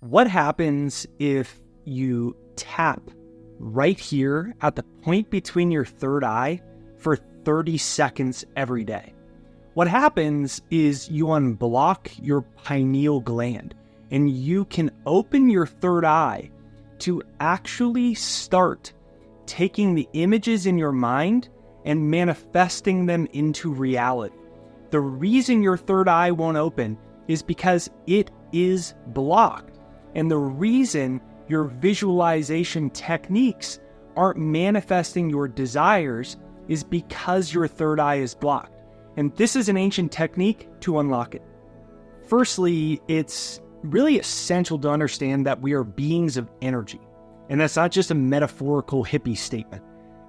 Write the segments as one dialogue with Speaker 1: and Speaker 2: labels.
Speaker 1: What happens if you tap right here at the point between your third eye for 30 seconds every day? What happens is you unblock your pineal gland and you can open your third eye to actually start taking the images in your mind and manifesting them into reality. The reason your third eye won't open is because it is blocked. And the reason your visualization techniques aren't manifesting your desires is because your third eye is blocked. And this is an ancient technique to unlock it. Firstly, it's really essential to understand that we are beings of energy. And that's not just a metaphorical hippie statement.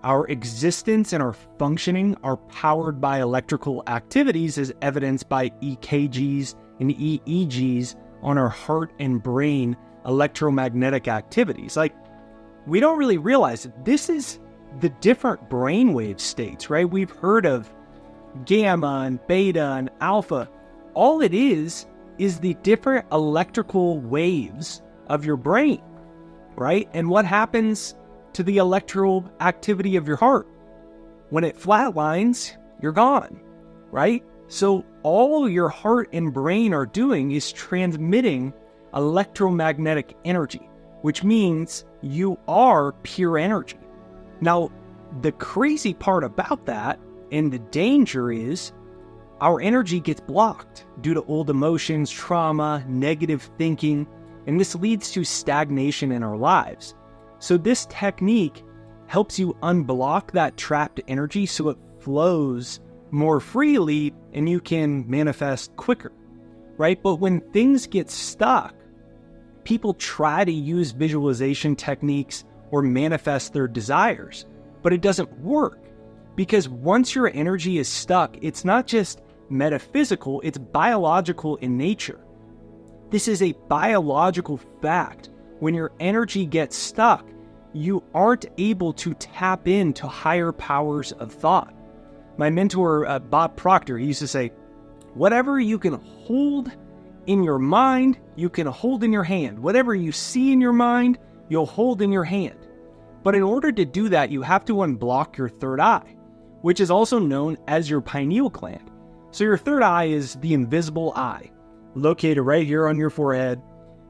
Speaker 1: Our existence and our functioning are powered by electrical activities as evidenced by EKGs and EEGs on our heart and brain electromagnetic activities. Like, we don't really realize it. This is the different brainwave states, right? We've heard of gamma and beta and alpha. All it is the different electrical waves of your brain, right? And what happens to the electrical activity of your heart? When it flatlines, you're gone, right? So all your heart and brain are doing is transmitting electromagnetic energy, which means you are pure energy. Now, the crazy part about that and the danger is our energy gets blocked due to old emotions, trauma, negative thinking, and this leads to stagnation in our lives. So this technique helps you unblock that trapped energy so it flows more freely and you can manifest quicker, right? But when things get stuck, people try to use visualization techniques or manifest their desires, but it doesn't work because once your energy is stuck, it's not just metaphysical, it's biological in nature. This is a biological fact. When your energy gets stuck, you aren't able to tap into higher powers of thought. My mentor, Bob Proctor, he used to say, whatever you can hold in your mind, you can hold in your hand. Whatever you see in your mind, you'll hold in your hand. But in order to do that, you have to unblock your third eye, which is also known as your pineal gland. So your third eye is the invisible eye, located right here on your forehead,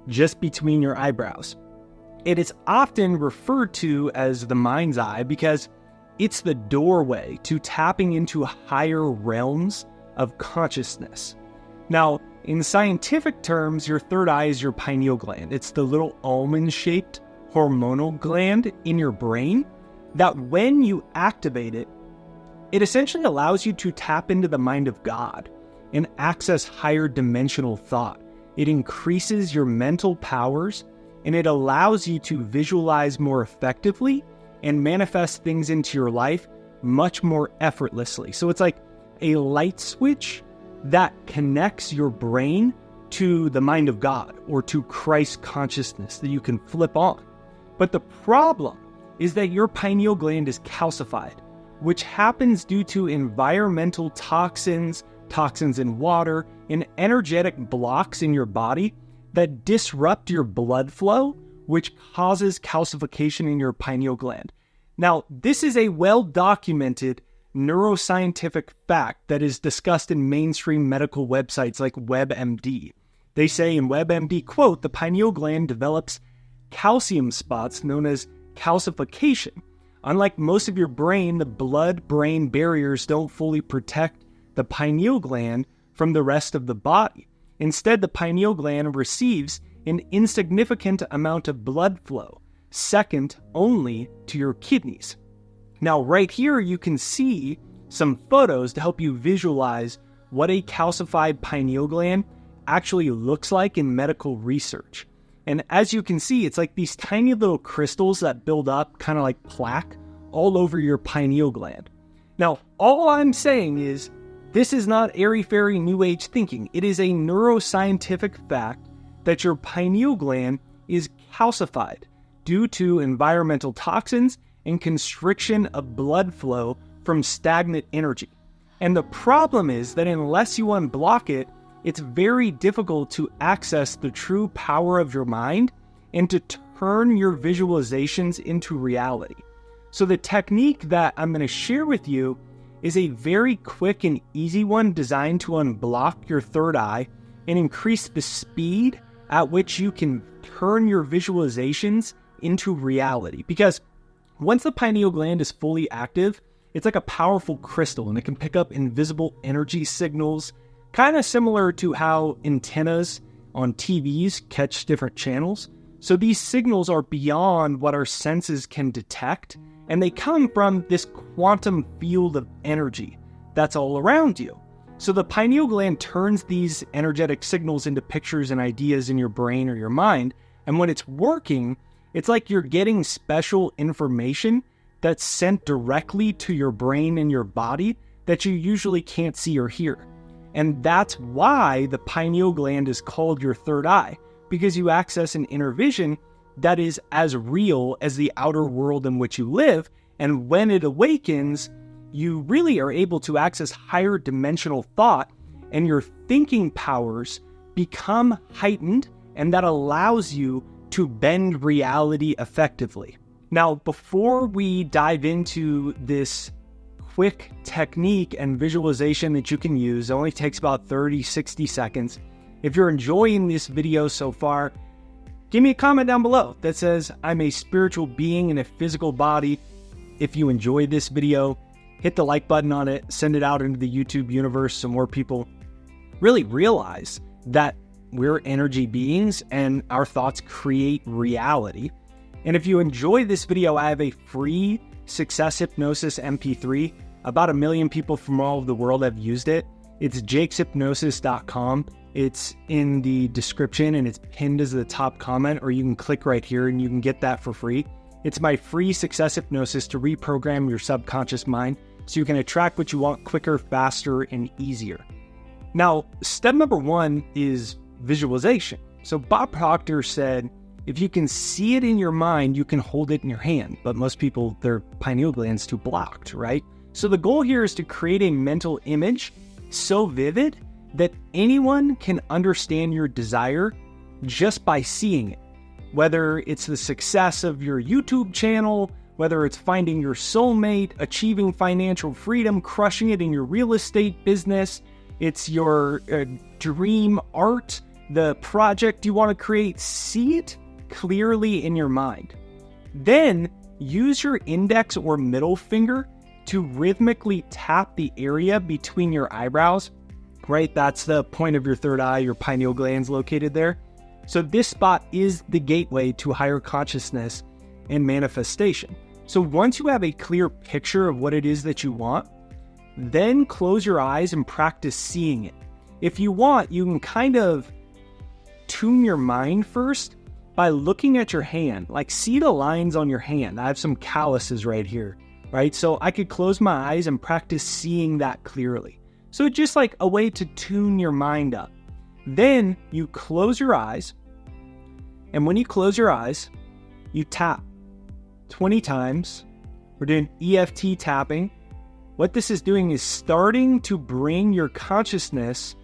Speaker 1: just between your eyebrows. It is often referred to as the mind's eye because it's the doorway to tapping into higher realms of consciousness. Now, in scientific terms, your third eye is your pineal gland. It's the little almond-shaped hormonal gland in your brain that when you activate it, it essentially allows you to tap into the mind of God and access higher dimensional thought. It increases your mental powers and it allows you to visualize more effectively and manifest things into your life much more effortlessly. So it's like a light switch that connects your brain to the mind of God or to Christ consciousness that you can flip on. But the problem is that your pineal gland is calcified, which happens due to environmental toxins in water, and energetic blocks in your body that disrupt your blood flow, which causes calcification in your pineal gland. Now, this is a well-documented neuroscientific fact that is discussed in mainstream medical websites like WebMD. They say in WebMD, quote, the pineal gland develops calcium spots known as calcification. Unlike most of your brain, the blood-brain barriers don't fully protect the pineal gland from the rest of the body. Instead, the pineal gland receives an insignificant amount of blood flow, second only to your kidneys. Now, right here, you can see some photos to help you visualize what a calcified pineal gland actually looks like in medical research. And as you can see, it's like these tiny little crystals that build up, kind of like plaque, all over your pineal gland. Now, all I'm saying is, this is not airy-fairy New Age thinking. It is a neuroscientific fact that your pineal gland is calcified due to environmental toxins and constriction of blood flow from stagnant energy. And the problem is that unless you unblock it, it's very difficult to access the true power of your mind and to turn your visualizations into reality. So the technique that I'm going to share with you is a very quick and easy one designed to unblock your third eye and increase the speed at which you can turn your visualizations into reality. Because once the pineal gland is fully active, it's like a powerful crystal and it can pick up invisible energy signals, kind of similar to how antennas on TVs catch different channels. So these signals are beyond what our senses can detect, and they come from this quantum field of energy that's all around you. So the pineal gland turns these energetic signals into pictures and ideas in your brain or your mind, and when it's working, it's like you're getting special information that's sent directly to your brain and your body that you usually can't see or hear. And that's why the pineal gland is called your third eye, because you access an inner vision that is as real as the outer world in which you live. And when it awakens, you really are able to access higher dimensional thought, and your thinking powers become heightened, and that allows you to bend reality effectively. Now, before we dive into this quick technique and visualization that you can use, it only takes about 30-60 seconds. If you're enjoying this video so far, give me a comment down below that says, I'm a spiritual being in a physical body. If you enjoyed this video, hit the like button on it, send it out into the YouTube universe so more people really realize that we're energy beings and our thoughts create reality. And if you enjoy this video, I have a free Success Hypnosis MP3. About 1 million people from all over the world have used it. It's jakeshypnosis.com. It's in the description and it's pinned as the top comment, or you can click right here and you can get that for free. It's my free Success Hypnosis to reprogram your subconscious mind so you can attract what you want quicker, faster, and easier. Now, step number 1 is visualization. So Bob Proctor said, if you can see it in your mind, you can hold it in your hand. But most people, their pineal gland's too blocked, right? So the goal here is to create a mental image so vivid that anyone can understand your desire just by seeing it. Whether it's the success of your YouTube channel, whether it's finding your soulmate, achieving financial freedom, crushing it in your real estate business, it's your dream art, the project you want to create, see it clearly in your mind. Then use your index or middle finger to rhythmically tap the area between your eyebrows, right? That's the point of your third eye, your pineal gland's located there. So this spot is the gateway to higher consciousness and manifestation. So once you have a clear picture of what it is that you want, then close your eyes and practice seeing it. If you want, you can kind of tune your mind first by looking at your hand, like see the lines on your hand. I have some calluses right here, right? So I could close my eyes and practice seeing that clearly. So it's just like a way to tune your mind up. Then you close your eyes, and when you close your eyes, you tap 20 times. We're doing EFT tapping. What this is doing is starting to bring your consciousness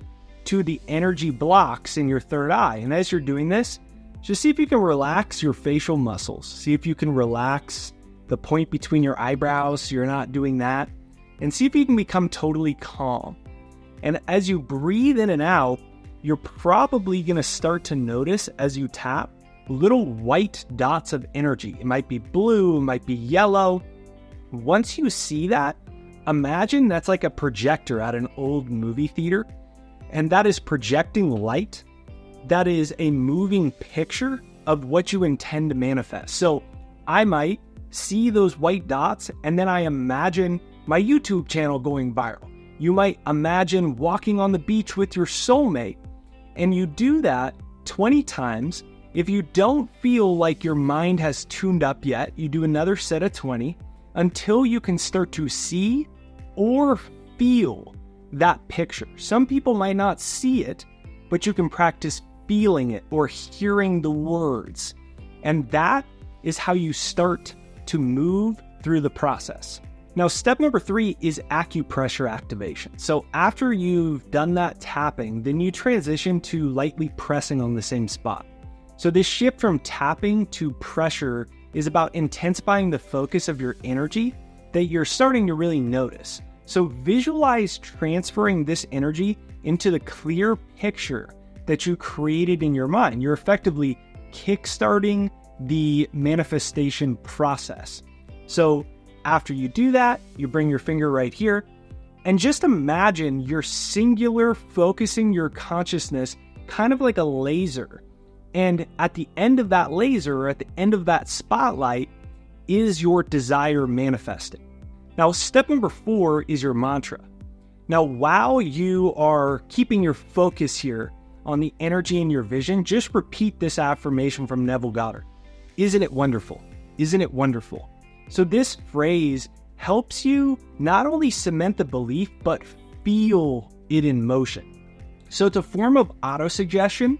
Speaker 1: to the energy blocks in your third eye. And as you're doing this, just see if you can relax your facial muscles. See if you can relax the point between your eyebrows so you're not doing that. And see if you can become totally calm. And as you breathe in and out, you're probably going to start to notice as you tap little white dots of energy. It might be blue, it might be yellow. Once you see that, imagine that's like a projector at an old movie theater, and that is projecting light. That is a moving picture of what you intend to manifest. So I might see those white dots, and then I imagine my YouTube channel going viral. You might imagine walking on the beach with your soulmate, and you do that 20 times. If you don't feel like your mind has tuned up yet, you do another set of 20 until you can start to see or feel that picture. Some people might not see it, but you can practice feeling it or hearing the words. And that is how you start to move through the process. Now, step number 3 is acupressure activation. So after you've done that tapping, then you transition to lightly pressing on the same spot. So this shift from tapping to pressure is about intensifying the focus of your energy that you're starting to really notice. So visualize transferring this energy into the clear picture that you created in your mind. You're effectively kickstarting the manifestation process. So after you do that, you bring your finger right here and just imagine you're singular focusing your consciousness kind of like a laser. And at the end of that laser, or at the end of that spotlight, is your desire manifesting. Now, step number 4 is your mantra. Now, while you are keeping your focus here on the energy in your vision, just repeat this affirmation from Neville Goddard. Isn't it wonderful? Isn't it wonderful? So this phrase helps you not only cement the belief, but feel it in motion. So it's a form of autosuggestion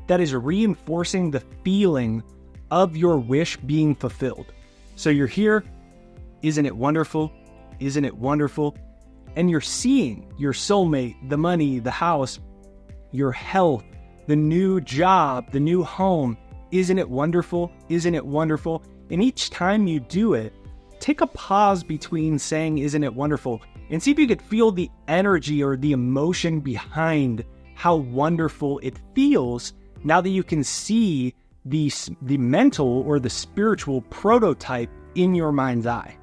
Speaker 1: that is reinforcing the feeling of your wish being fulfilled. So you're here, isn't it wonderful? Isn't it wonderful? And you're seeing your soulmate, the money, the house, your health, the new job, the new home. Isn't it wonderful? Isn't it wonderful? And each time you do it, take a pause between saying, isn't it wonderful? And see if you could feel the energy or the emotion behind how wonderful it feels now that you can see the mental or the spiritual prototype in your mind's eye.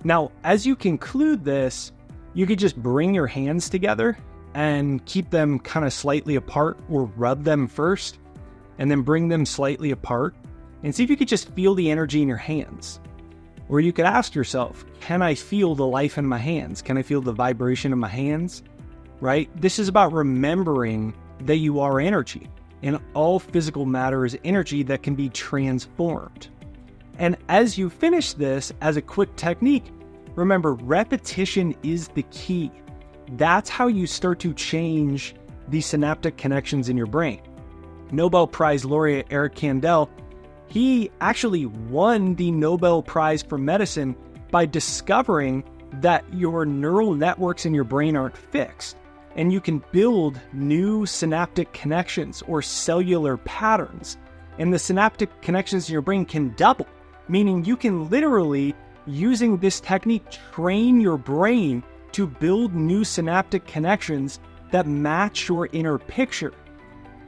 Speaker 1: Now, as you conclude this, you could just bring your hands together and keep them kind of slightly apart, or rub them first and then bring them slightly apart and see if you could just feel the energy in your hands. Or you could ask yourself, can I feel the life in my hands? Can I feel the vibration in my hands? Right? This is about remembering that you are energy, and all physical matter is energy that can be transformed. And as you finish this, as a quick technique, remember, repetition is the key. That's how you start to change the synaptic connections in your brain. Nobel Prize laureate Eric Kandel, he actually won the Nobel Prize for medicine by discovering that your neural networks in your brain aren't fixed, and you can build new synaptic connections or cellular patterns. And the synaptic connections in your brain can double, meaning you can literally, using this technique, train your brain to build new synaptic connections that match your inner picture.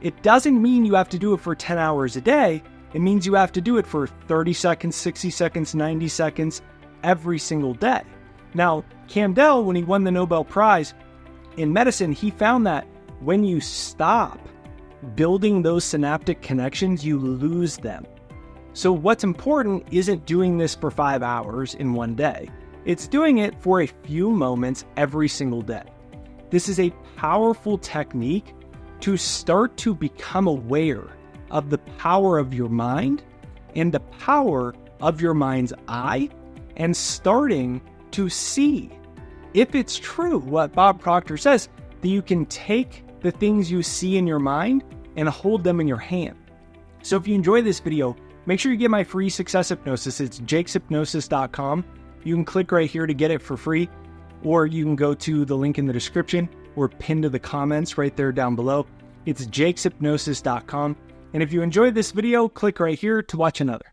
Speaker 1: It doesn't mean you have to do it for 10 hours a day. It means you have to do it for 30 seconds, 60 seconds, 90 seconds, every single day. Now, Kandel, when he won the Nobel Prize in medicine, he found that when you stop building those synaptic connections, you lose them. So what's important isn't doing this for 5 hours in one day. It's doing it for a few moments every single day. This is a powerful technique to start to become aware of the power of your mind and the power of your mind's eye, and starting to see if it's true what Bob Proctor says, that you can take the things you see in your mind and hold them in your hand. So if you enjoy this video, make sure you get my free success hypnosis. It's jakeshypnosis.com. You can click right here to get it for free, or you can go to the link in the description or pinned to the comments right there down below. It's jakeshypnosis.com. And if you enjoyed this video, click right here to watch another.